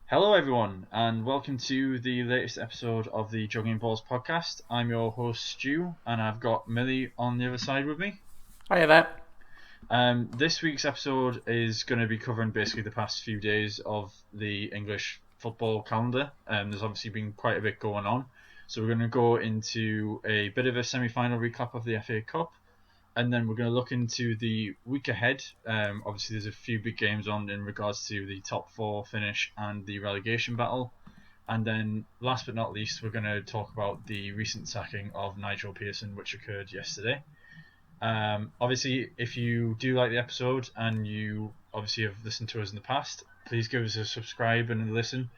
Hello, everyone, and welcome to the latest episode of the Juggling Balls podcast. I'm your host, Stu, and I've got Millie on the other side with me. Hiya there. This week's episode is going to be covering basically the past few days of the English football calendar. There's obviously been quite a bit going on, so we're going to go into a bit of a semi-final recap of the FA Cup, and then we're going to look into the week ahead. Obviously, there's a few big games on in regards to the top four finish and the relegation battle. And then, last but not least, we're going to talk about the recent sacking of Nigel Pearson, which occurred yesterday. Obviously, if you do like the episode and you obviously have listened to us in the past, please give us a subscribe and a listen,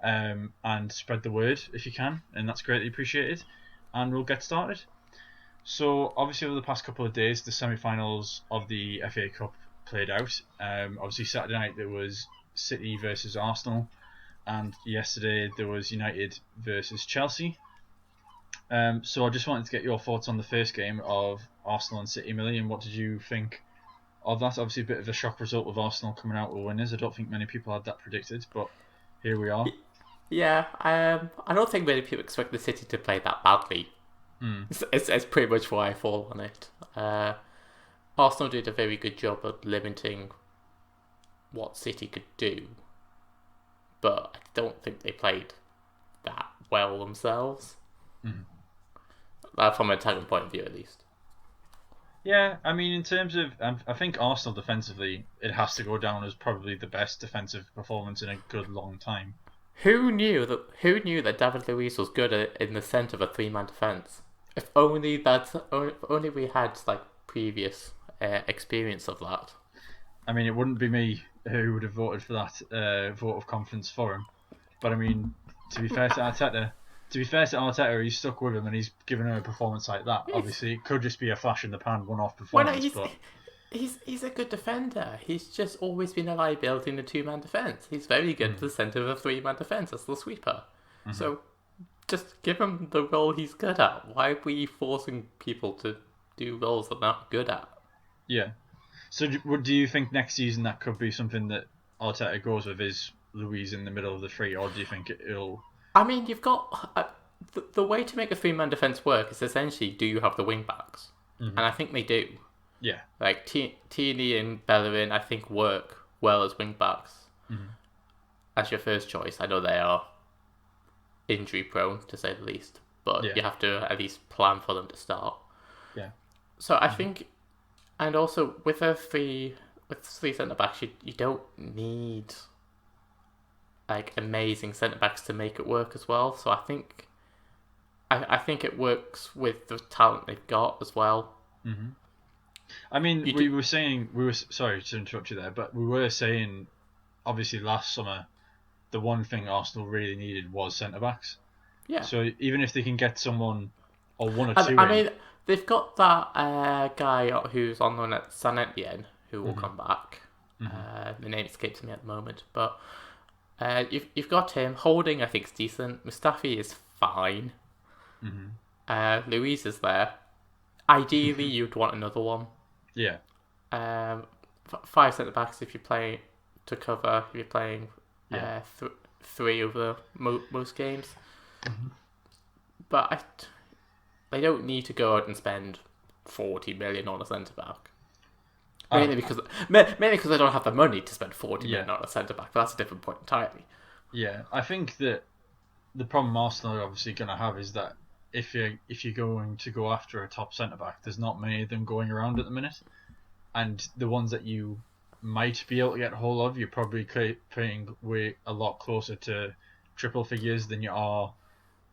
and spread the word if you can, and that's greatly appreciated. And we'll get started. So, obviously, over the past couple of days, the semi-finals of the FA Cup played out. Obviously, Saturday night there was City versus Arsenal, and yesterday there was United versus Chelsea. So, I just wanted to get your thoughts on the first game of Arsenal and City, Millie, and what did you think of that? Obviously, a bit of a shock result with Arsenal coming out with winners. I don't think many people had that predicted, but here we are. Yeah, I don't think many people expect the City to play that badly. It's pretty much why I fall on it. Arsenal did a very good job of limiting what City could do, but I don't think they played that well themselves. From an attacking point of view, at least. Yeah, I mean, in terms of, I think Arsenal defensively, it has to go down as probably the best defensive performance in a good long time. Who knew that David Luiz was good in the centre of a three-man defence? If only we had like previous experience of that. I mean, it wouldn't be me who would have voted for that vote of confidence for him. But I mean, to be fair to Arteta, he's stuck with him and he's given him a performance like that. Obviously, it could just be a flash in the pan, one-off performance. He's a good defender. He's just always been a liability in the two-man defence. He's very good at the centre of a three-man defence as the sweeper. So just give him the role he's good at. Why are we forcing people to do roles they're not good at? Yeah. So do you think next season that could be something that Arteta goes with, is Luiz in the middle of the three, or do you think it'll... I mean, you've got... the way to make a three-man defence work is essentially, do you have the wing-backs? And I think they do. Yeah. Like, Tierney and Bellerin, I think, work well as wing-backs. As your first choice. I know they are injury-prone, to say the least. But you have to at least plan for them to start. Yeah. So I think... And also, with three centre-backs, you don't need like amazing centre-backs to make it work as well. So I think it works with the talent they've got as well. I mean, sorry to interrupt you there, but we were saying, obviously last summer, the one thing Arsenal really needed was centre-backs. Yeah. So even if they can get someone, or one or two I mean, they've got that guy who's on loan at Saint Etienne, who will come back. The name escapes me at the moment, but you've got him. Holding, I think, is decent. Mustafi is fine. Luiz is there. Ideally, you'd want another one. Yeah. 5 centre backs if you play to cover. If you're playing 3 over most games, but they don't need to go out and spend 40 million on a centre back. Mainly because they don't have the money to spend 40 million on a centre back. But that's a different point entirely. Yeah, I think that the problem Arsenal are obviously going to have is that if you're going to go after a top centre back, there's not many of them going around at the minute, and the ones that you might be able to get hold of, you're probably paying a lot closer to triple figures than you are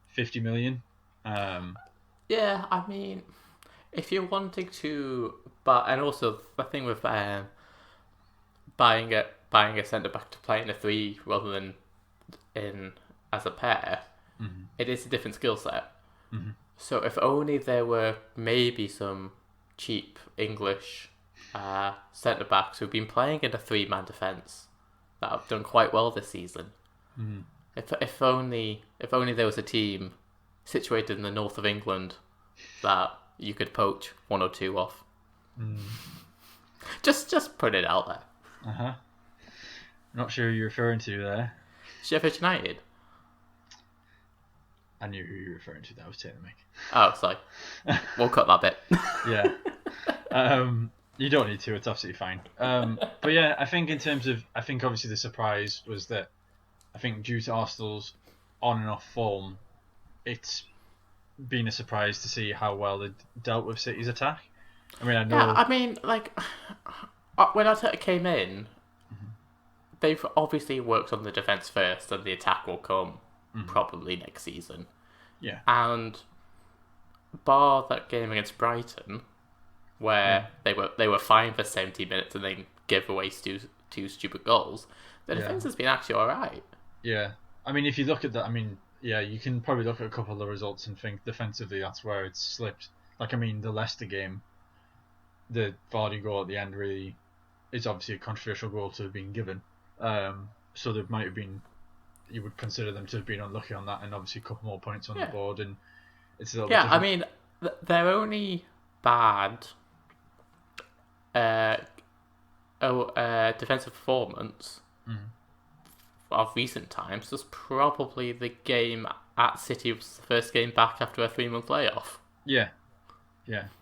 50 million. Yeah, I mean, if you're wanting to, and also the thing with buying a centre back to play in a 3 rather than in as a pair, it is a different skill set. So if only there were maybe some cheap English centre backs who've been playing in a 3-man defence that have done quite well this season. If only there was a team situated in the north of England that you could poach 1 or 2 off. Just put it out there. Not sure who you're referring to there. Sheffield United. I knew who you were referring to. That was Taylor Mick. Oh, sorry. We'll cut that bit. Yeah. You don't need to. It's absolutely fine. But yeah, I think in terms of, I think obviously the surprise was that I think due to Arsenal's on and off form, it's been a surprise to see how well they dealt with City's attack. I mean, I know. Yeah, I mean, like when Arteta came in, they've obviously worked on the defense first, and the attack will come probably next season. Yeah. And bar that game against Brighton, where they were fine for 70 minutes and then give away two stupid goals, the defense has been actually all right. Yeah. I mean, if you look at that, I mean, yeah, you can probably look at a couple of the results and think defensively that's where it's slipped. Like, I mean, the Leicester game, the Vardy goal at the end really is obviously a controversial goal to have been given. So there might have been, you would consider them to have been unlucky on that, and obviously a couple more points on the board, and it's a little bit different. I mean, their only bad defensive performance of recent times was probably the game at City, was the first game back after a 3-month layoff. Yeah,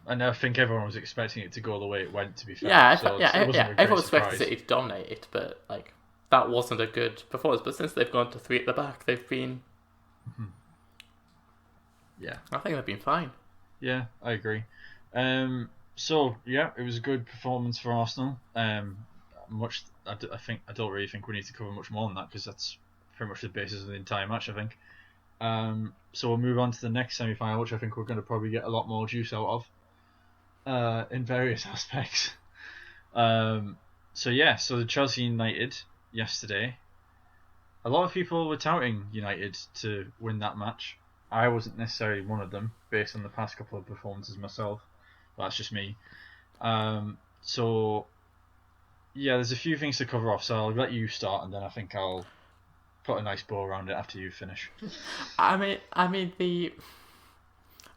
and I think everyone was expecting it to go the way it went. To be fair, everyone was expecting City to dominate it, but like that wasn't a good performance. But since they've gone to 3 at the back, they've been, I think they've been fine. Yeah, I agree. So yeah, it was a good performance for Arsenal. I don't really think we need to cover much more than that, because that's pretty much the basis of the entire match, I think. So we'll move on to the next semi-final, which I think we're going to probably get a lot more juice out of in various aspects. So the Chelsea United yesterday. A lot of people were touting United to win that match. I wasn't necessarily one of them, based on the past couple of performances myself. That's just me. There's a few things to cover off, so I'll let you start, and then I think I'll put a nice bow around it after you finish. I mean the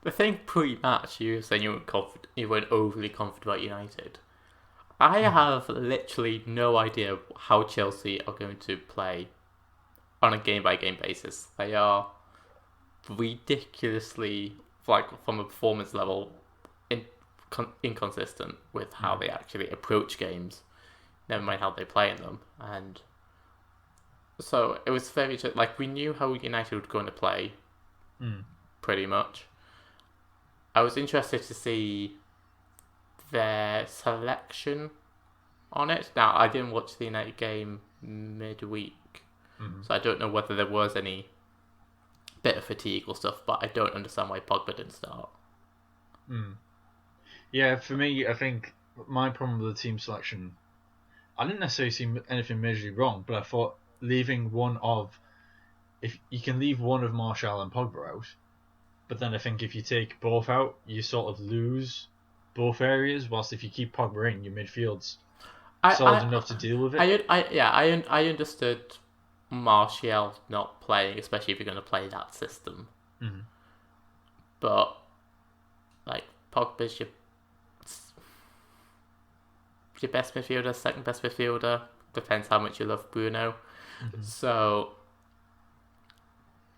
thing pre-match, you were saying you weren't overly confident about United. I have literally no idea how Chelsea are going to play on a game-by-game basis. They are ridiculously, like, from a performance level, inconsistent with how they actually approach games, never mind how they play in them. And so it was very, like, we knew how United were going to play, pretty much. I was interested to see their selection on it. Now, I didn't watch the United game midweek, so I don't know whether there was any bit of fatigue or stuff, but I don't understand why Pogba didn't start. Yeah, for me, I think my problem with the team selection, I didn't necessarily see anything majorly wrong, but I thought leaving if you can leave one of Martial and Pogba out, but then I think if you take both out, you sort of lose both areas, whilst if you keep Pogba in, your midfield's solid enough to deal with it. I understood Martial not playing, especially if you're going to play that system. But, like, Pogba's your best midfielder, second best midfielder. Depends how much you love Bruno. So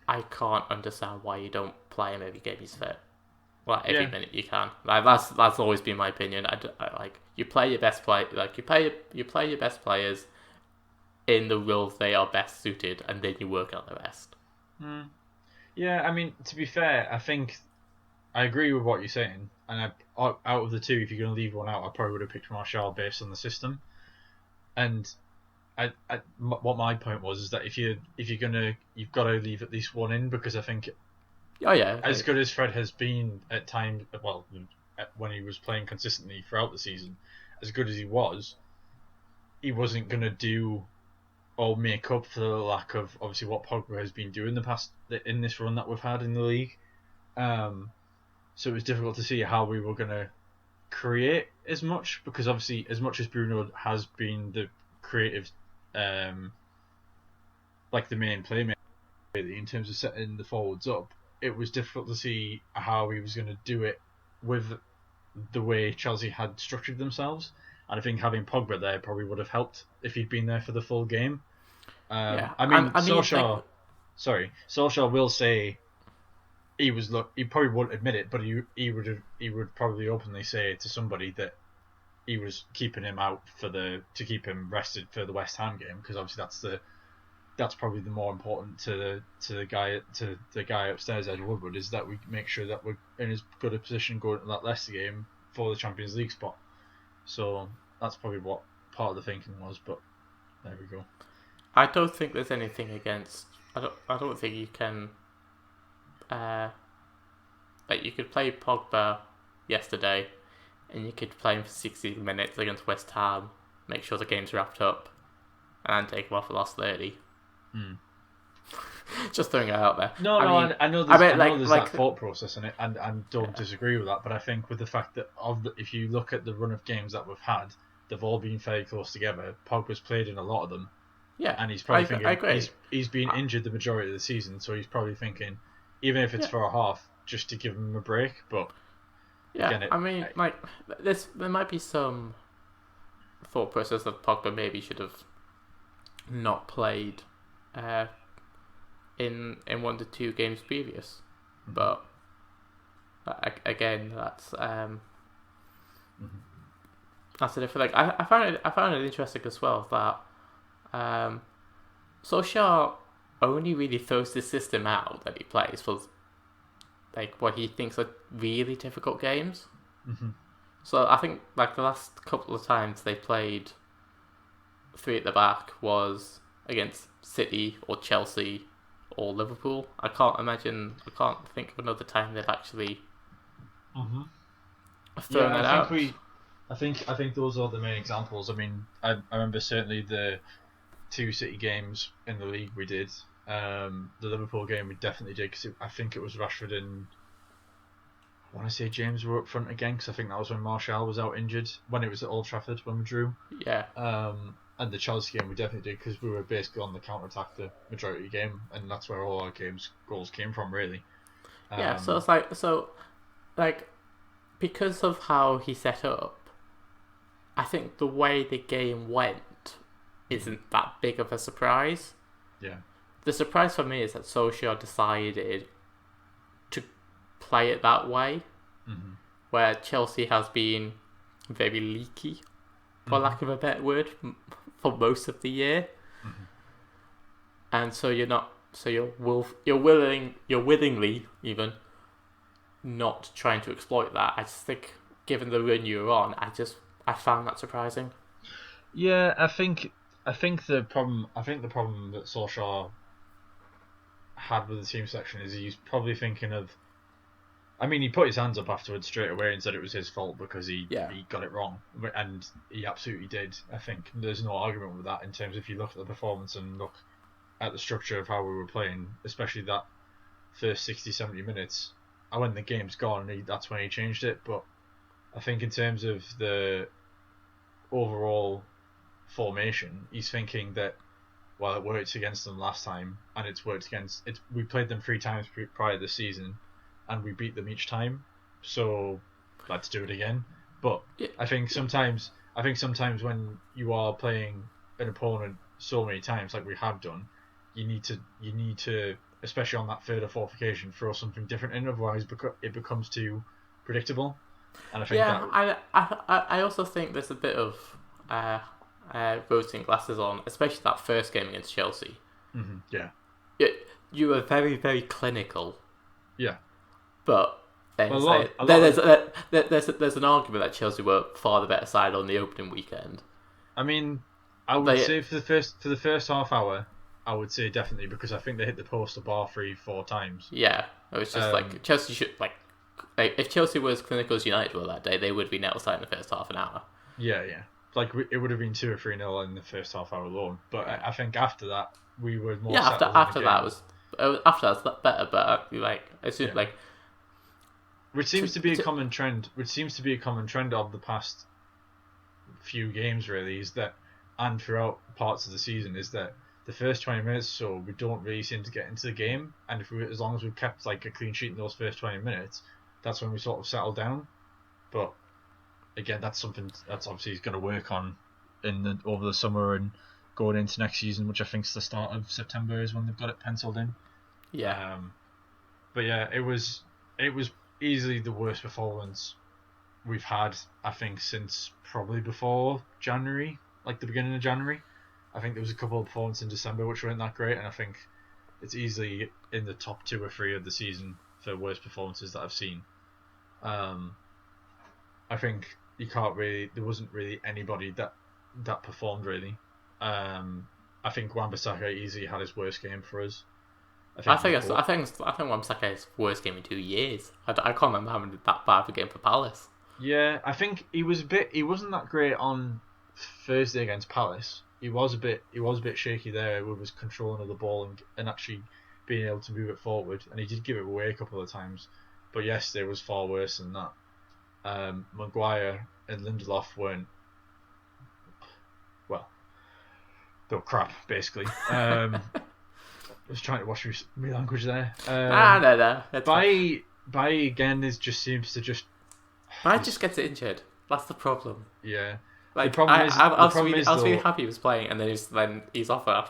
I can't understand why you don't play him every game he's fit. Well, every minute you can. Like, that's always been my opinion. I like, you play your best play. Like, you play your best players in the roles they are best suited, and then you work out the rest. Yeah, I mean, to be fair, I think I agree with what you're saying. And out of the two, if you're going to leave one out, I probably would have picked Martial based on the system. And what my point was is that if you're gonna, you've got to leave at least one in, because I think, as good as Fred has been at times, well, when he was playing consistently throughout the season, as good as he wasn't gonna do or make up for the lack of obviously what Pogba has been doing in this run that we've had in the league. So it was difficult to see how we were going to create as much, because obviously as much as Bruno has been the creative, like the main playmaker in terms of setting the forwards up, it was difficult to see how he was going to do it with the way Chelsea had structured themselves. And I think having Pogba there probably would have helped if he'd been there for the full game. I mean, I mean, Solskjaer. Sorry, Solskjaer will say he was. He probably won't admit it, but he would probably openly say to somebody that he was keeping him out to keep him rested for the West Ham game, because obviously that's probably the more important to the guy upstairs, Ed Woodward, is that we make sure that we're in as good a position going to that Leicester game for the Champions League spot. So that's probably what part of the thinking was, but there we go. I don't think there's anything against. I don't think you can. Like you could play Pogba yesterday, and you could play him for 60 minutes against West Ham, make sure the game's wrapped up, and then take him off the last 30. Just throwing it out there. I know there's that thought process in it, and don't disagree with that. But I think with the fact that if you look at the run of games that we've had, they've all been very close together. Pogba's played in a lot of them. Yeah, and he's probably thinking he's been injured the majority of the season, so he's probably thinking, even if it's for a half, just to give him a break. But yeah, there might be some thought process that Pogba maybe should have not played in 1 to 2 games previous, but again, that's a different. Like I found it interesting as well that Solskjaer only really throws the system out that he plays for like what he thinks are really difficult games. So I think like the last couple of times they played 3 at the back was against City or Chelsea or Liverpool. I can't think of another time they've actually thrown that out. I think those are the main examples. I mean, I remember certainly the 2 City games in the league we did. The Liverpool game we definitely did, because I think it was Rashford and I want to say James were up front again, because I think that was when Martial was out injured, when it was at Old Trafford when we drew. Yeah. And the Chelsea game we definitely did, because we were basically on the counter-attack the majority of the game, and that's where all our goals came from, really. Yeah, so it's like because of how he set up, I think the way the game went isn't that big of a surprise. Yeah. The surprise for me is that Solskjaer decided to play it that way, where Chelsea has been very leaky, for lack of a better word, for most of the year, and so you're willingly even not trying to exploit that. I just think, given the run you were on, I found that surprising. Yeah, I think the problem that Solskjaer had with the team selection is he's probably thinking of. I mean, he put his hands up afterwards straight away and said it was his fault because he got it wrong, and he absolutely did. I think there's no argument with that in terms of if you look at the performance and look at the structure of how we were playing, especially that first 60, 70 minutes. When the game's gone, that's when he changed it. But I think in terms of the overall formation, he's thinking that, well, it worked against them last time, and it's worked against it. We played them 3 times prior to the season, and we beat them each time, so let's do it again. But I think sometimes when you are playing an opponent so many times, like we have done, you need to, especially on that 3rd or 4th occasion, throw something different in. Otherwise, it becomes too predictable. And I think I also think there's a bit of rosing glasses on, especially that first game against Chelsea. Yeah. You were very, very clinical. Yeah. But then there's an argument that Chelsea were far the better side on the opening weekend. I mean, I would say for the first half hour, I would say definitely, because I think they hit the post or bar 3-4 times. Yeah, it was just like Chelsea should like if Chelsea was clinical as United were that day, they would be nail sight in the first half an hour. Yeah. Like it would have been 2 or 3-0 in the first half hour alone. But I think after that we were more. Yeah, after that was better, but it's just like. Which seems to be a common trend. Of the past few games, really, is that, and throughout parts of the season, is that the first 20 minutes or so we don't really seem to get into the game, and as long as we've kept like a clean sheet in those first 20 minutes, that's when we sort of settle down. But again, that's something that's obviously going to work on over the summer and going into next season, which I think is the start of September is when they've got it penciled in. Yeah. But yeah, it was easily the worst performance we've had, I think, since probably before January, like the beginning of January. I think there was a couple of performances in December which weren't that great, and I think it's easily in the top 2 or 3 of the season for worst performances that I've seen. I think there wasn't really anybody that performed really. I think Wan-Bissaka easily had his worst game for us. I think Wan-Bissaka's worst game in 2 years. I can't remember having that bad of a game for Palace. Yeah, I think he wasn't that great on Thursday against Palace. He was a bit shaky there with his controlling of the ball and actually being able to move it forward, and he did give it away a couple of times. But yesterday was far worse than that. Maguire and Lindelof weren't, well, they were crap basically. I was trying to watch my language there. No. Bailly again just seems to just. Bailly just gets injured. That's the problem. Yeah. Like, I was really happy he was playing, and then he's off for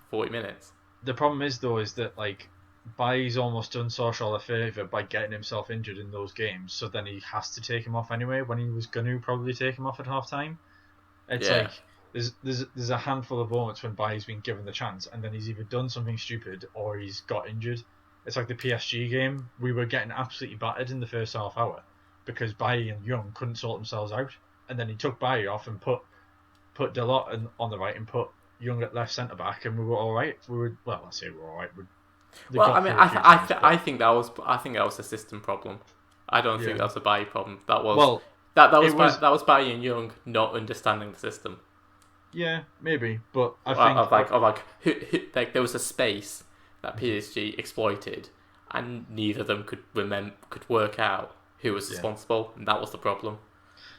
40 minutes. The problem is though is that like Bailly's almost done Social a favour by getting himself injured in those games, so then he has to take him off anyway when he was going to probably take him off at half time. It's like there's a handful of moments when Bailly's been given the chance and then he's either done something stupid or he's got injured. It's like the PSG game, we were getting absolutely battered in the first half hour because Bailly and Young couldn't sort themselves out, and then he took Bailly off and put Delort on the right and put Young at left centre back, and we were all right. I say we were all right. I think that was a system problem. I don't think that was a Bailly problem. That was Bailly and Young not understanding the system. Yeah, maybe, but I think there was a space that PSG exploited, and neither of them could work out who was responsible, and that was the problem.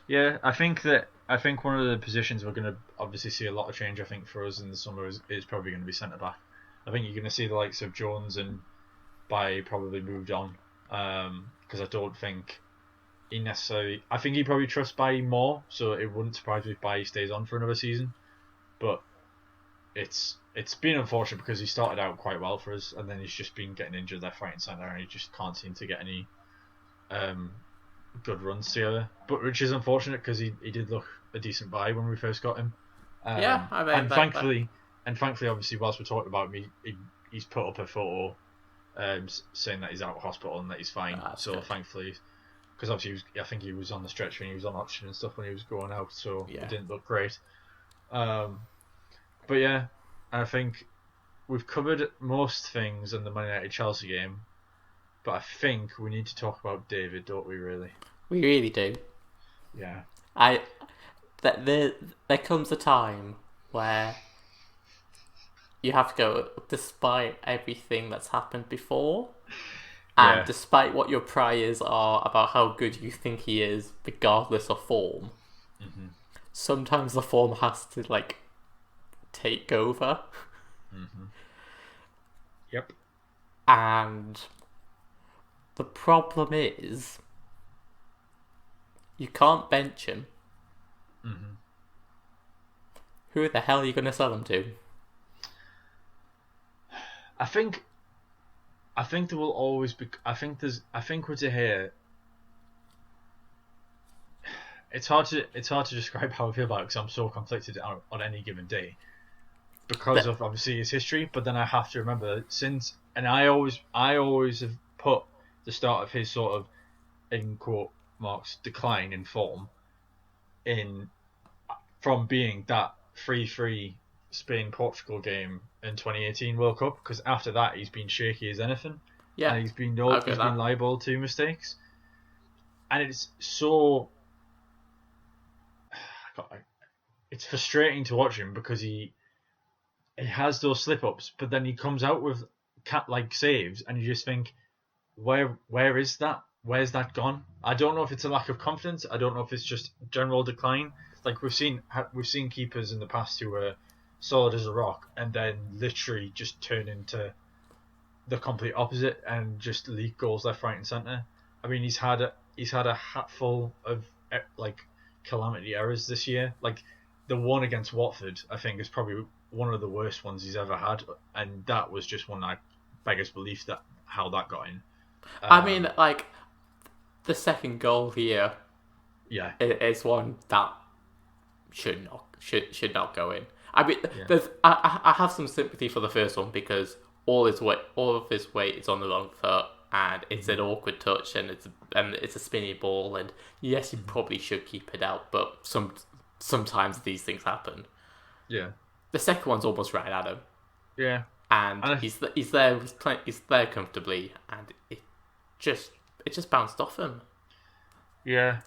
Yeah, I think one of the positions we're going to obviously see a lot of change. I think for us in the summer is probably going to be centre back. I think you're going to see the likes of Jones and Bailly probably moved on, because I don't think he necessarily. I think he probably trusts Bailly more, so it wouldn't surprise me if Bailly stays on for another season. But it's been unfortunate because he started out quite well for us, and then he's just been getting injured left, right, and centre, and he just can't seem to get any good runs together. But which is unfortunate because he did look a decent buy when we first got him. Thankfully, obviously, whilst we're talking about him, he's put up a photo saying that he's out of hospital and that he's fine. Good. Thankfully, because obviously I think he was on the stretcher and he was on oxygen and stuff when he was going out, so it didn't look great. But yeah, I think we've covered most things in the Man United Chelsea game, but I think we need to talk about David, don't we? Really? We really do. Yeah. There comes a time where you have to go, despite everything that's happened before, and despite what your priors are about how good you think he is, regardless of form, sometimes the form has to take over. Yep. And the problem is, you can't bench him. Who the hell are you going to sell him to? I think there will always be. I think with De Gea, it's hard to describe how I feel about it because I'm so conflicted on any given day because of obviously his history. But then I have to remember I always have put the start of his sort of, in quote marks, decline in form from being that 3-3 Spain-Portugal game in 2018 World Cup, because after that he's been shaky as anything. Yeah, and he's been liable to mistakes, and it's so. It's frustrating to watch him because he has those slip ups, but then he comes out with cat-like saves, and you just think, where is that? Where's that gone? I don't know if it's a lack of confidence. I don't know if it's just general decline. Like we've seen keepers in the past who were solid as a rock and then literally just turn into the complete opposite and just leak goals left, right, and centre. I mean, he's had a hatful of calamity errors this year. Like the one against Watford, I think is probably one of the worst ones he's ever had, and that was just one I beggars belief that how that got in. I mean, like, the second goal here Yeah, is one that should not go in. I mean, yeah. I have some sympathy for the first one because all of his weight is on the wrong foot, and it's an awkward touch, and it's a spinny ball, and yes, you probably should keep it out, but sometimes these things happen. Yeah. The second one's almost right at him, Yeah. and he's there comfortably, and it just bounced off him. Yeah.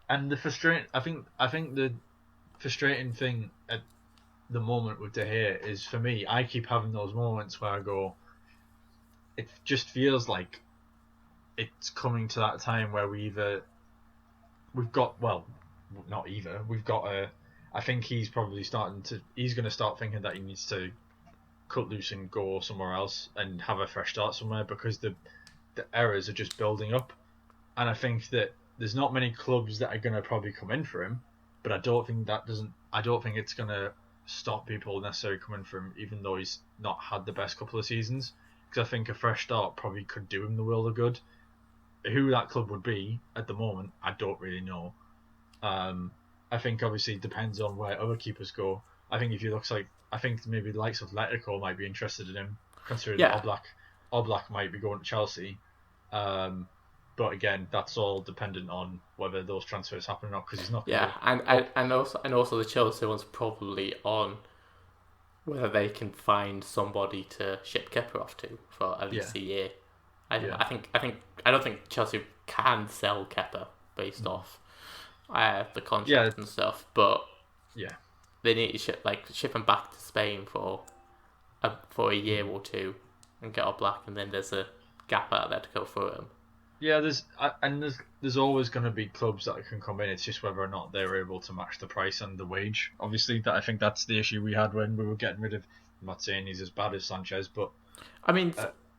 And the frustrating, I think the frustrating thing at the moment with De Gea is, for me, I keep having those moments where I go, it just feels like it's coming to that time where we've got, well, not either, we've got I think he's probably he's going to start thinking that he needs to cut loose and go somewhere else and have a fresh start somewhere, because the errors are just building up. And I think that there's not many clubs that are going to probably come in for him, but I don't think it's going to stop people necessarily coming for him, even though he's not had the best couple of seasons, because I think a fresh start probably could do him the world of good. Who that club would be at the moment, I don't really know. I think obviously it depends on where other keepers go. I think I think maybe the likes of Atletico might be interested in him, considering that Oblak might be going to Chelsea. But again, that's all dependent on whether those transfers happen or not, because he's not. And also the Chelsea one's probably on whether they can find somebody to ship Kepa off to for at least a year. I don't think Chelsea can sell Kepa based off the contract and stuff, but they need to ship him back to Spain for a year or two and get Oblak, and then there's a gap out there to go through him. Yeah, there's always going to be clubs that can come in. It's just whether or not they're able to match the price and the wage. Obviously, I think that's the issue we had when we were getting rid of. I'm not saying he's as bad as Sanchez, but I mean,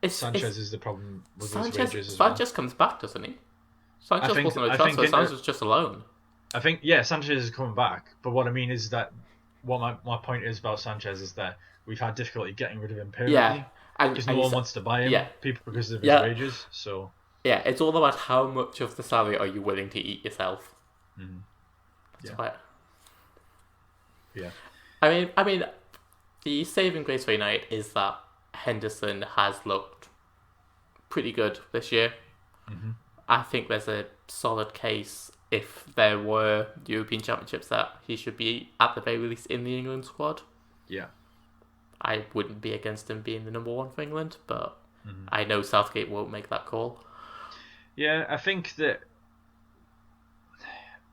Sanchez is the problem with his wages as well. Sanchez comes back, doesn't he? Sanchez wasn't a transfer. Sanchez was just a loan. I think Sanchez is coming back, but what I mean is that what my point is about Sanchez is that we've had difficulty getting rid of him permanently because no one wants to buy him. People because of his wages. So. Yeah, it's all about how much of the salary are you willing to eat yourself. Yeah. I mean, the saving grace for United is that Henderson has looked pretty good this year. I think there's a solid case if there were European Championships that he should be at the very least in the England squad. Yeah. I wouldn't be against him being the number one for England, but I know Southgate won't make that call. Yeah, I think that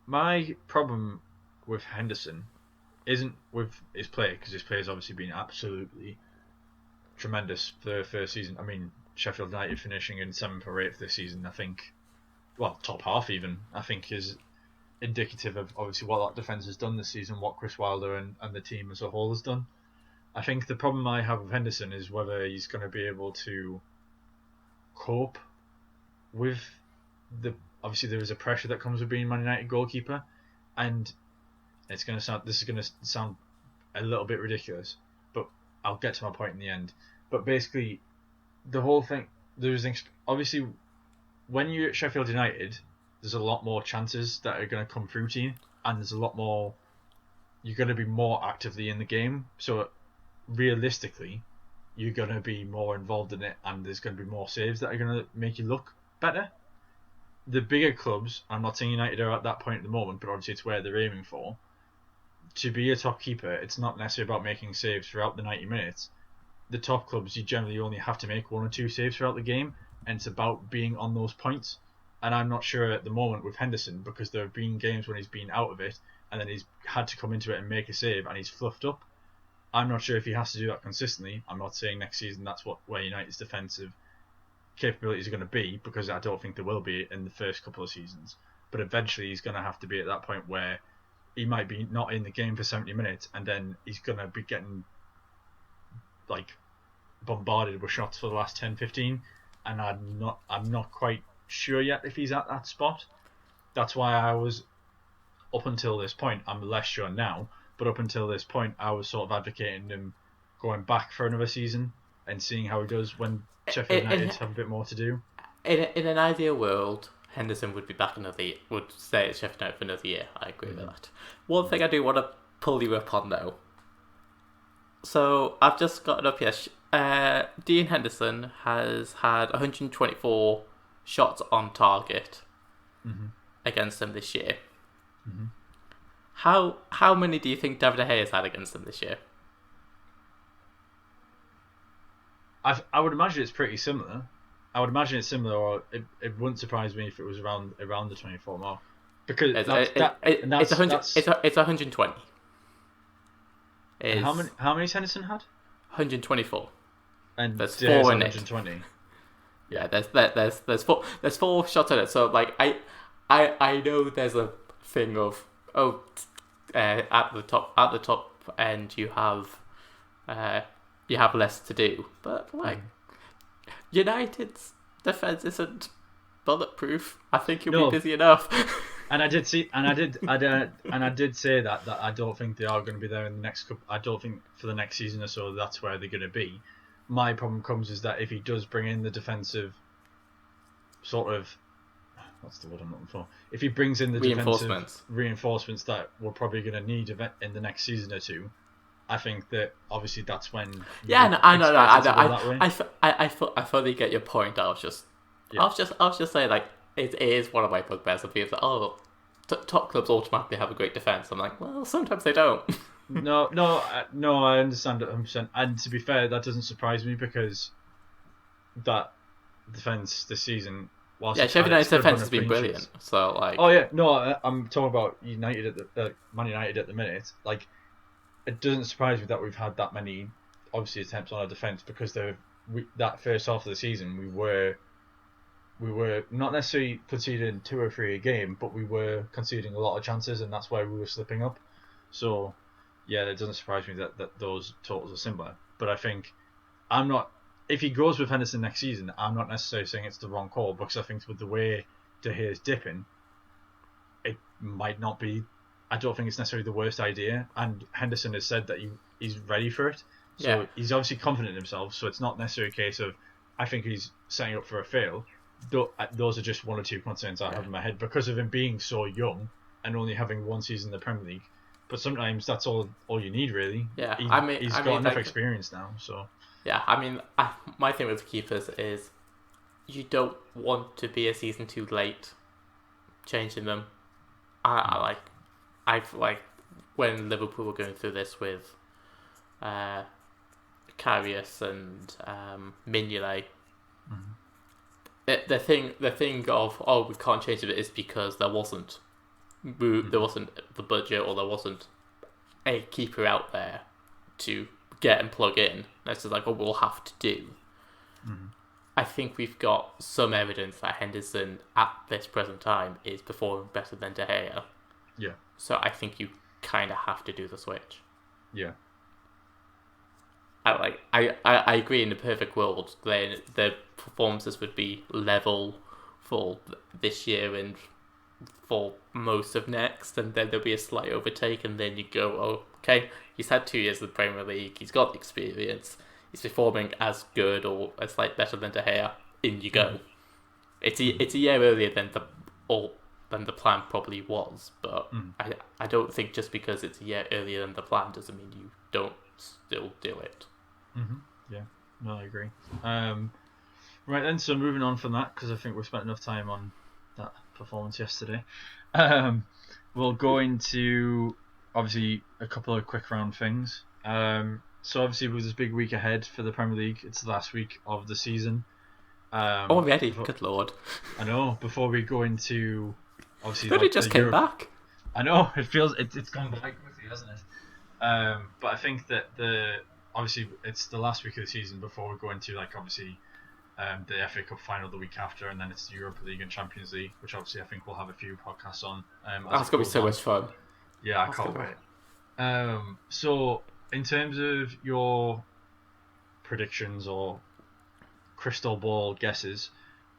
my problem with Henderson isn't with his play, because his play has obviously been absolutely tremendous for the first season. I mean, Sheffield United finishing in 7th or 8th this season, I think, well, top half even, I think is indicative of obviously what that defence has done this season, what Chris Wilder and the team as a whole has done. I think the problem I have with Henderson is whether he's going to be able to cope with obviously there is a pressure that comes with being Man United goalkeeper, and this is going to sound a little bit ridiculous, but I'll get to my point in the end. But basically, the whole thing, obviously when you're at Sheffield United, there's a lot more chances that are going to come through to you, and there's a lot more, you're going to be more actively in the game, so realistically you're going to be more involved in it, and there's going to be more saves that are going to make you look better. The bigger clubs, I'm not saying United are at that point at the moment, but obviously it's where they're aiming for. To be a top keeper, it's not necessarily about making saves throughout the 90 minutes. The top clubs, you generally only have to make 1 or 2 saves throughout the game, and it's about being on those points. And I'm not sure at the moment with Henderson, because there have been games when he's been out of it, and then he's had to come into it and make a save, and he's fluffed up. I'm not sure if he has to do that consistently. I'm not saying next season that's where United's defensive capabilities are going to be, because I don't think there will be in the first couple of seasons, but eventually he's going to have to be at that point where he might be not in the game for 70 minutes, and then he's going to be getting bombarded with shots for the last 10-15, and I'm not quite sure yet if he's at that spot. That's why I was, up until this point, I'm less sure now, but up until this point I was sort of advocating him going back for another season and seeing how he does when Sheffield United have a bit more to do. In an ideal world, Henderson would be back would stay at Sheffield United for another year. I agree with that. One thing I do want to pull you up on though. So I've just got it up here. Dean Henderson has had 124 shots on target against them this year. Mm-hmm. How many do you think David De Gea has had against them this year? I would imagine it's pretty similar. I would imagine it's similar, or it wouldn't surprise me if it was around the 24 mark. Because it's 120. How many's Henderson had? 124. And there's De Gea's 4 in 120. It. Yeah, there's 4 shots on it. So like I know there's a thing of at the top end you have less to do, but like United's defense isn't bulletproof. I think you'll be busy enough. And I did say that I don't think they are going to be there in the next couple. I don't think for the next season or so that's where they're going to be. My problem comes is that if he does bring in the defensive sort of, what's the word I'm looking for? If he brings in the defensive reinforcements that we're probably going to need in the next season or two, I think that obviously that's when. Yeah, no, I know. I fully get your point. I was just saying, like, it is one of my bugbears of people that top clubs automatically have a great defense. I'm like, well, sometimes they don't. No, I understand it 100%. And to be fair, that doesn't surprise me because that defense this season. Sheffield United's defense has been brilliant. So like, I'm talking about Man United at the minute. Like, it doesn't surprise me that we've had that many, obviously, attempts on our defence because that first half of the season we were not necessarily conceding 2 or 3 a game, but we were conceding a lot of chances, and that's why we were slipping up. So, yeah, it doesn't surprise me that those totals are similar. But I think if he goes with Henderson next season, I'm not necessarily saying it's the wrong call because I think with the way De Gea's dipping, it might not be. I don't think it's necessarily the worst idea, and Henderson has said that he's ready for it. So he's obviously confident in himself. So it's not necessarily a case of I think he's setting up for a fail. Those are just 1 or 2 concerns I have in my head because of him being so young and only having 1 season in the Premier League. But sometimes that's all you need, really. Yeah, he's got enough experience now. So yeah, my thing with keepers is you don't want to be a season too late changing them. I like when Liverpool were going through this with Karius and Mignolet. The thing of we can't change it is because there wasn't the budget or there wasn't a keeper out there to get and plug in. That's just like what we'll have to do. I think we've got some evidence that Henderson at this present time is performing better than De Gea. Yeah. So I think you kind of have to do the switch. Yeah. I agree. In the perfect world, then the performances would be level for this year and for most of next, and then there'll be a slight overtake, and then you go, oh, okay, he's had 2 years in the Premier League, he's got the experience, he's performing as good or a slight better than De Gea. In you go. It's a year earlier than the plan probably was, but I don't think just because it's a year earlier than the plan doesn't mean you don't still do it. Yeah, no, I agree. Right then, so moving on from that, because I think we've spent enough time on that performance yesterday, we'll go into obviously a couple of quick round things. So obviously with this big week ahead for the Premier League, it's the last week of the season. Already, good lord. I know, before we go into obviously but it just came back. I know, it feels it's gone by quickly, hasn't it? But I think that obviously it's the last week of the season before we go into obviously the FA Cup final the week after, and then it's the Europa League and Champions League, which obviously I think we'll have a few podcasts on. That's going to be so much fun. Yeah, I can't wait. So in terms of your predictions or crystal ball guesses,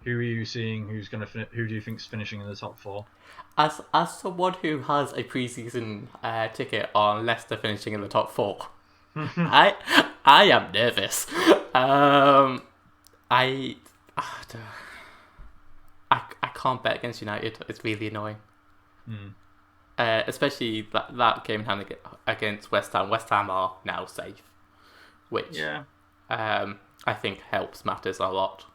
who are you seeing? Who do you think's finishing in the top 4? As someone who has a pre-season ticket on Leicester finishing in the top 4, I I am nervous. I can't bet against United. It's really annoying. Especially that game in hand against West Ham. West Ham are now safe, which I think helps matters a lot.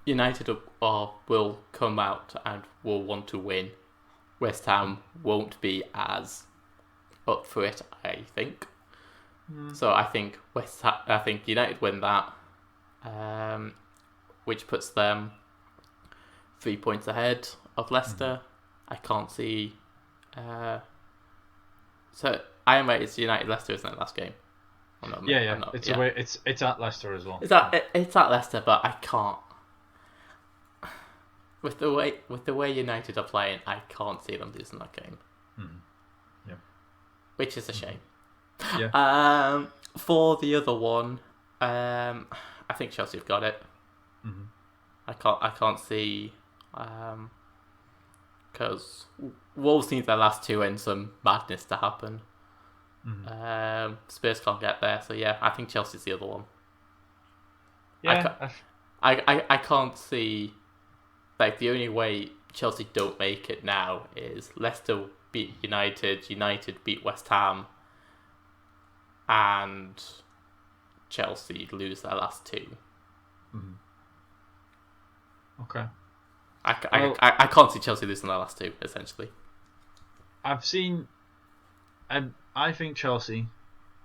United will come out and will want to win. West Ham won't be as up for it, I think. So I think United win that, which puts them 3 points ahead of Leicester. I can't see. So I am right. It's United Leicester, isn't it? Last game. It's at Leicester as well. It's at Leicester, but I can't. With the way United are playing, I can't see them losing that game. Yeah. Which is a shame. Yeah. For the other one, I think Chelsea have got it. I can't see, because Wolves need their last two and some madness to happen. Spurs can't get there, so yeah, I think Chelsea's the other one. Yeah. I can't see, like, the only way Chelsea don't make it now is Leicester beat United, United beat West Ham, and Chelsea lose their last two. Okay. I can't see Chelsea losing their last two, essentially. I've seen, and I think Chelsea,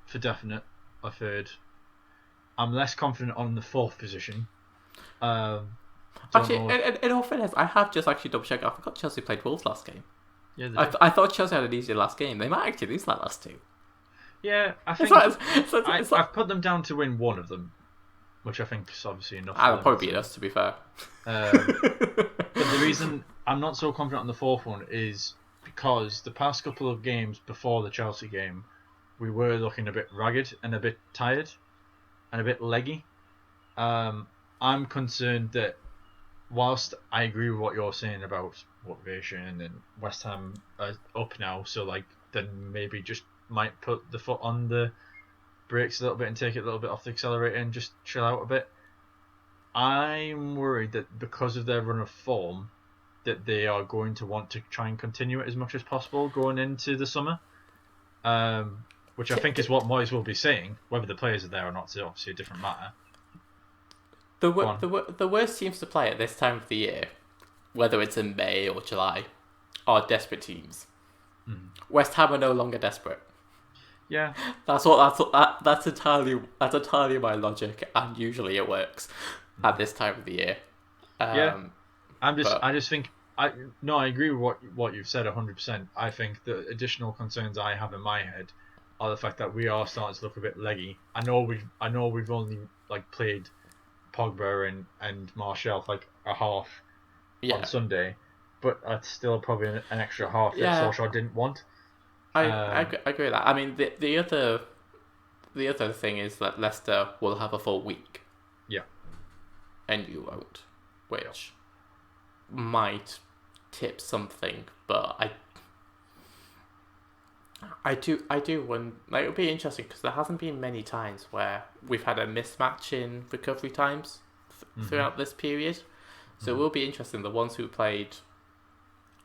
for definite, a third. I'm less confident on the fourth position. Actually, in all fairness, I have just actually double checked. I forgot Chelsea played Wolves last game. Yeah, I thought Chelsea had an easier last game. They might actually lose that last two. Yeah, I think I've put them down to win one of them, which I think is obviously enough. That'll probably beat us, to be fair. But the reason I'm not so confident on the fourth one is because the past couple of games before the Chelsea game, we were looking a bit ragged and a bit tired and a bit leggy. I'm concerned that whilst I agree with what you're saying about motivation and West Ham are up now, so like then maybe just might put the foot on the brakes a little bit and take it a little bit off the accelerator and just chill out a bit. I'm worried that because of their run of form, that they are going to want to try and continue it as much as possible going into the summer. Which I think is what Moyes will be saying. Whether the players are there or not is obviously a different matter. The worst teams to play at this time of the year, whether it's in May or July, are desperate teams. West Ham are no longer desperate. Yeah, that's entirely my logic, and usually it works at this time of the year. I just think I agree with what you've said 100%. I think the additional concerns I have in my head are the fact that we are starting to look a bit leggy. I know we've only like played Pogba and Martial for like a half on Sunday, but that's still probably an extra half that Solskjaer didn't want. I agree with that. I mean, the other thing is that Leicester will have a full week. Yeah. And you won't, which might tip something, but I do wonder. Like, it'll be interesting because there hasn't been many times where we've had a mismatch in recovery times throughout this period. So it will be interesting. The ones who played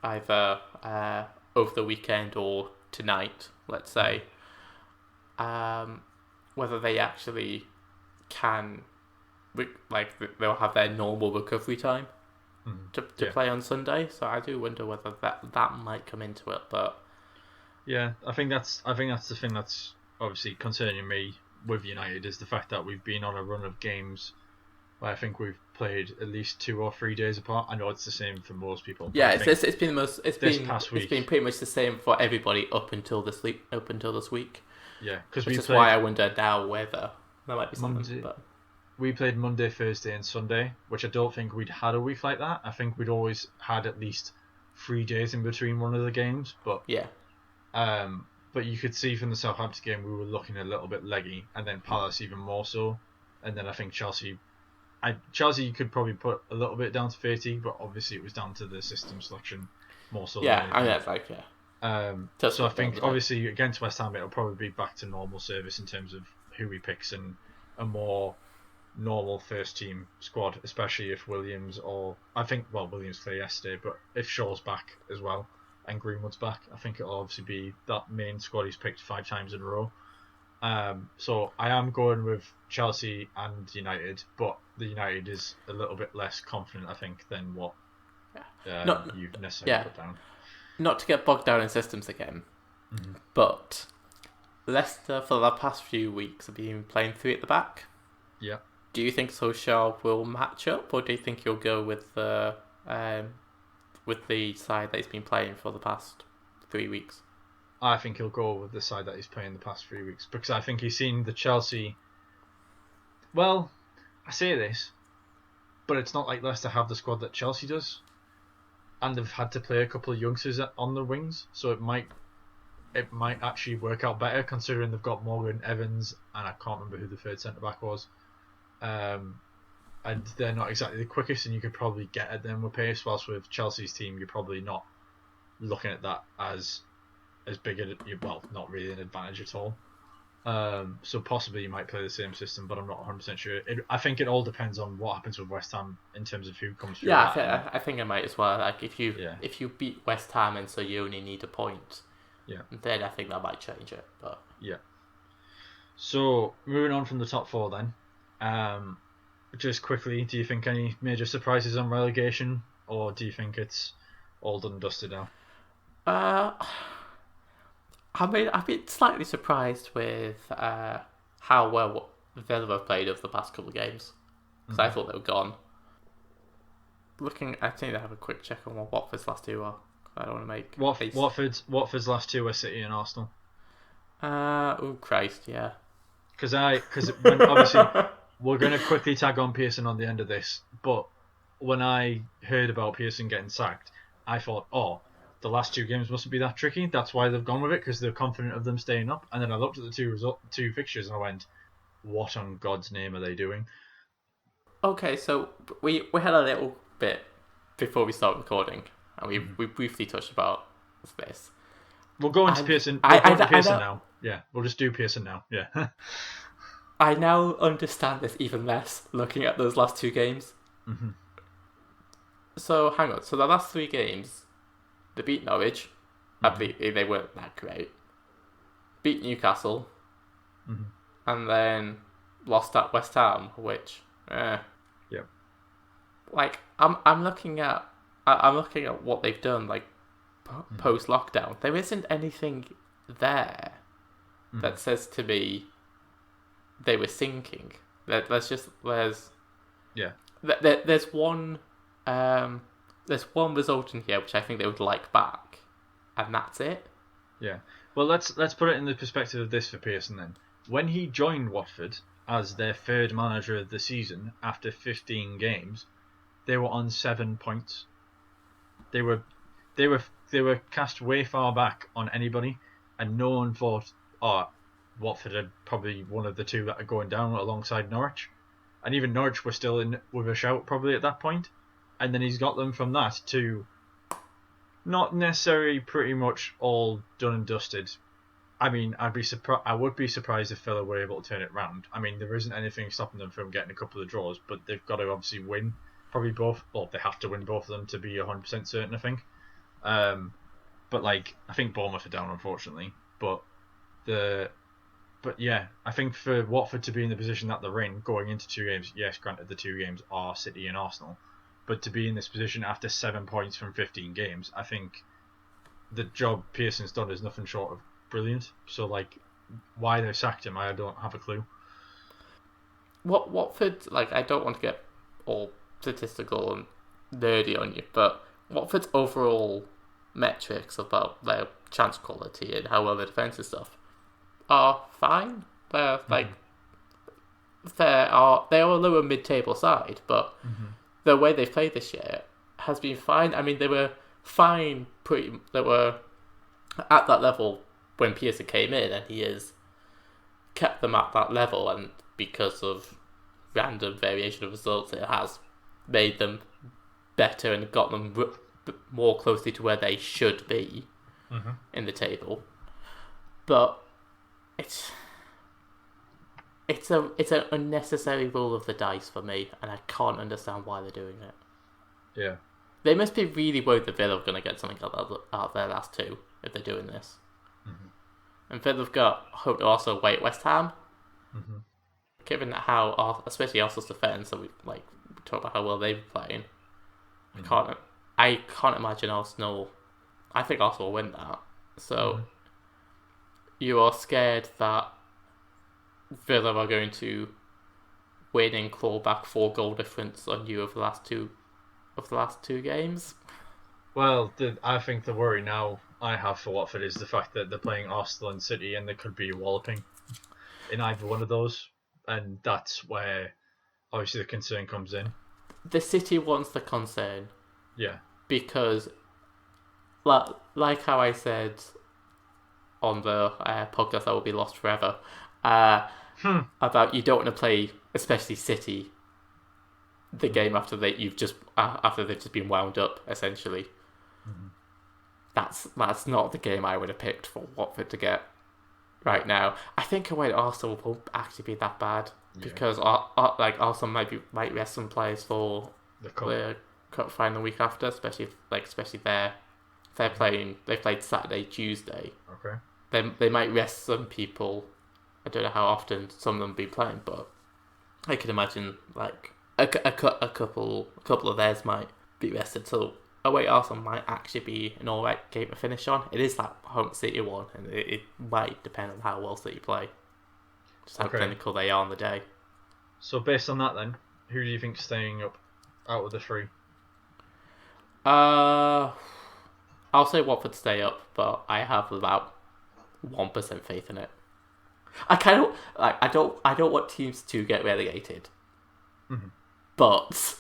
either over the weekend or tonight, let's say, whether they actually can, they'll have their normal recovery time to play on Sunday. So I do wonder whether that might come into it, but. Yeah, I think that's the thing that's obviously concerning me with United is the fact that we've been on a run of games where I think we've played at least 2 or 3 days apart. I know it's the same for most people. Yeah, it's been pretty much the same for everybody up until this week. Yeah, which is why I wonder now whether there might be something. But we played Monday, Thursday, and Sunday, which I don't think we'd had a week like that. I think we'd always had at least 3 days in between one of the games. But yeah. But you could see from the Southampton game we were looking a little bit leggy, and then Palace even more so, and then I think Chelsea you could probably put a little bit down to Fati, but obviously it was down to the system selection more so. Yeah, I mean that's like so I think obviously against West Ham it'll probably be back to normal service in terms of who he picks in a more normal first team squad, especially if Williams Williams played yesterday, but if Shaw's back as well and Greenwood's back, I think it'll obviously be that main squad he's picked 5 times in a row. So I am going with Chelsea and United, but the United is a little bit less confident, I think, than what you've necessarily put down. Not to get bogged down in systems again, but Leicester for the past few weeks have been playing 3 at the back. Yeah. Do you think Solskjaer will match up, or do you think he'll go with the side that he's been playing for the past 3 weeks? I think he'll go with the side that he's playing the past 3 weeks, because I think he's seen the Chelsea. Well, I say this, but it's not like Leicester have the squad that Chelsea does, and they've had to play a couple of youngsters on the wings, so it might actually work out better considering they've got Morgan, Evans, and I can't remember who the third centre back was. And they're not exactly the quickest, and you could probably get at them with pace. Whilst with Chelsea's team, you're probably not looking at that as big not really an advantage at all. So possibly you might play the same system, but I'm not 100% sure. I think it all depends on what happens with West Ham in terms of who comes through. Yeah, I think I might as well. Like if you beat West Ham and so you only need a point, then I think that might change it. But yeah. So moving on from the top 4 then. Just quickly, do you think any major surprises on relegation, or do you think it's all done and dusted now? I've been slightly surprised with how well Villa have played over the past couple of games, because I thought they were gone. I think they have a quick check on what Watford's last 2 are. I don't want to make Watford's last 2 were City and Arsenal. Oh Christ, yeah. Because obviously we're going to quickly tag on Pearson on the end of this, but when I heard about Pearson getting sacked, I thought, the last 2 games mustn't be that tricky. That's why they've gone with it, because they're confident of them staying up. And then I looked at the 2 fixtures and I went, what on God's name are they doing? Okay, so we had a little bit before we started recording, and we briefly touched about this. We'll go into Pearson. Pearson now. Yeah, we'll just do Pearson now. Yeah. I now understand this even less looking at those last 2 games. Mm-hmm. So hang on. So the last 3 games, they beat Norwich. They weren't that great. Beat Newcastle, and then lost at West Ham, which, like I'm looking at what they've done, like post lockdown. There isn't anything there that says to me they were sinking. There's one result in here which I think they would like back, and that's it. Yeah. Well, let's put it in the perspective of this for Pearson then. When he joined Watford as their 3rd manager of the season after 15 games, they were on 7 points. They were cast way far back on anybody, and no one thought, Watford are probably one of the 2 that are going down alongside Norwich. And even Norwich were still in with a shout probably at that point. And then he's got them from that to not necessarily pretty much all done and dusted. I mean, I would be surprised if Villa were able to turn it round. I mean, there isn't anything stopping them from getting a couple of draws, but they've got to obviously win probably both. Well, they have to win both of them to be 100% certain, I think. But like, I think Bournemouth are down, unfortunately. But yeah, I think for Watford to be in the position that they're in going into 2 games, yes, granted the 2 games are City and Arsenal, but to be in this position after 7 points from 15 games, I think the job Pearson's done is nothing short of brilliant. So like, why they sacked him, I don't have a clue. Watford, like, I don't want to get all statistical and nerdy on you, but Watford's overall metrics about their chance quality and how well their defence and stuff are fine. They're like they are a lower mid-table side, but the way they've played this year has been fine. I mean, they were fine. They were at that level when Pearson came in, and he has kept them at that level. And because of random variation of results, it has made them better and got them more closely to where they should be in the table. But it's an unnecessary roll of the dice for me, and I can't understand why they're doing it. Yeah. They must be really worried that Villa are going to get something out of their last two if they're doing this. Mm-hmm. And Villa have got hope to also wait West Ham. Mm-hmm. Given how, especially Arsenal's defence, so we talk about how well they've been playing. Mm-hmm. I can't imagine Arsenal. I think Arsenal will win that. So you are scared that Villa are going to win and claw back 4-goal difference on you of the last two games. Well, I think the worry now I have for Watford is the fact that they're playing Arsenal and City, and they could be walloping in either one of those, and that's where obviously the concern comes in. The City one's the concern. Yeah. Because, like how I said on the podcast that will be lost forever, about you don't want to play, especially City, the game after they've just been wound up essentially. Mm-hmm. That's not the game I would have picked for Watford to get right now. I think away at Arsenal won't actually be that bad because Arsenal might rest some players for the cup final week after, especially they're playing. They played Saturday, Tuesday. Okay. They might rest some people. I don't know how often some of them be playing, but I can imagine a couple of theirs might be rested. So away Arsenal might actually be an alright game to finish on. It is that home City one, and it might depend on how well City play, just how clinical they are on the day. So based on that, then, who do you think's staying up out of the three? I'll say Watford stay up, but I have about 1% faith in it. I don't want teams to get relegated, but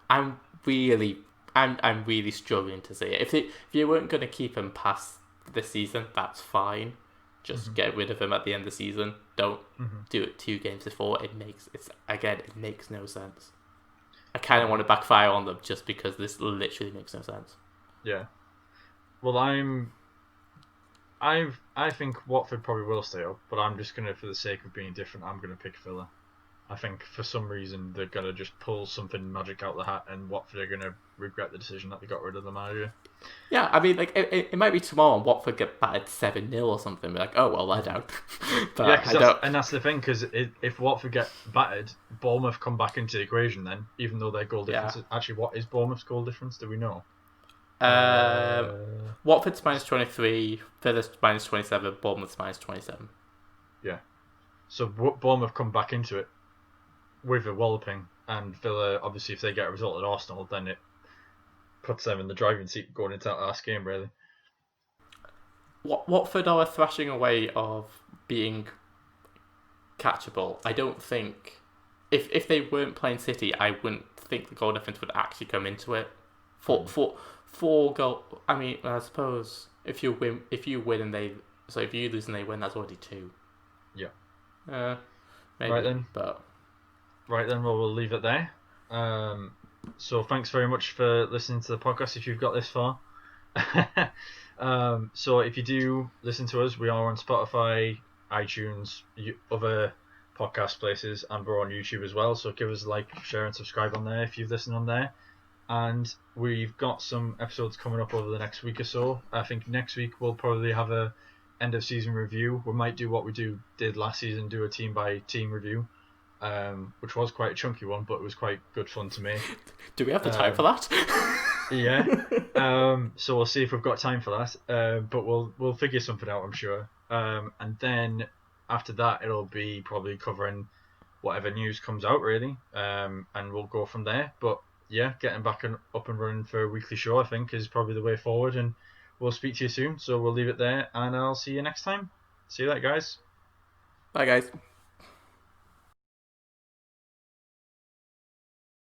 I'm really struggling to see it. If you weren't going to keep him past the season, that's fine. Just get rid of him at the end of the season. Don't do it 2 games before. It makes no sense. I kind of want to backfire on them just because this literally makes no sense. Yeah. Well, I think Watford probably will stay up, but I'm just gonna, for the sake of being different, I'm gonna pick Villa. I think for some reason they're gonna just pull something magic out of the hat, and Watford are gonna regret the decision that they got rid of the manager. Yeah, I mean, it might be tomorrow and Watford get battered 7-0 or something. Be like, oh well, they're down. But and that's the thing, because if Watford get battered, Bournemouth come back into the equation then, even though their goal difference. Actually, what is Bournemouth's goal difference? Do we know? Watford's -23, Villa's -27, Bournemouth's -27. Yeah. So Bournemouth come back into it with a walloping, and Villa, obviously, if they get a result at Arsenal, then it puts them in the driving seat going into that last game, really. Watford are a thrashing away of being catchable. I don't think if they weren't playing City, I wouldn't think the goal difference would actually come into it. Four goal. I mean, I suppose if you win and they, so if you lose and they win, that's already 2. Yeah. Maybe, right then. But right then, well, we'll leave it there. So thanks very much for listening to the podcast. If you've got this far. So if you do listen to us, we are on Spotify, iTunes, other podcast places, and we're on YouTube as well. So give us a like, share, and subscribe on there if you've listened on there. And we've got some episodes coming up over the next week or so. I think next week we'll probably have a end of season review. We might do what we did last season, do a team by team review, which was quite a chunky one, but it was quite good fun to me. Do we have the time for that? Yeah. So we'll see if we've got time for that. But we'll figure something out, I'm sure. And then after that, it'll be probably covering whatever news comes out, really. And we'll go from there. But yeah, getting back up and running for a weekly show, I think, is probably the way forward. And we'll speak to you soon. So we'll leave it there, and I'll see you next time. See you later, guys. Bye, guys.